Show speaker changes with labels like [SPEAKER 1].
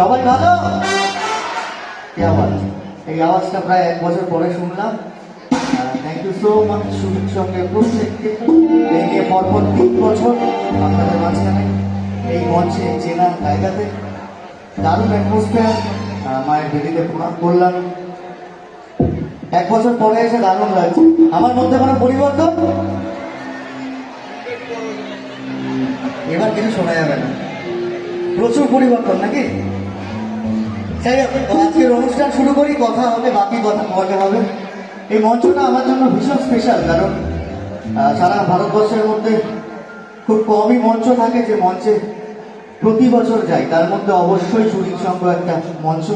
[SPEAKER 1] সবাই ভালো? কি আওয়াজ! এই আওয়াজটা প্রায় 1 বছর পরে শুনলাম। থ্যাংক ইউ সো মাচ সুমির সঙ্গে প্রত্যেককে এই নিয়ে পরপর 3 বছর আপনাদের মাঝখানে এই মঞ্চে চেনা জায়গাতে দারুণ অ্যাটমসফিয়ার। মায়ের বেদিতে প্রণাম করলাম। 1 বছর পরে এসে দারুণ লাগছে। আমার মধ্যে কোনো পরিবর্তন এবার কিছু শোনা যাবে না, প্রচুর পরিবর্তন নাকি? যাই হোক, আজকের অনুষ্ঠান শুরু করি, কথা হবে, বাকি কথা পরে হবে। এই মঞ্চটা আমার জন্য ভীষণ স্পেশাল, কারণ সারা ভারতবর্ষের মধ্যে খুব কমই মঞ্চ থাকে যে মঞ্চে প্রতি বছর যাই, তার মধ্যে অবশ্যই সুজিত সংঘ একটা মঞ্চ।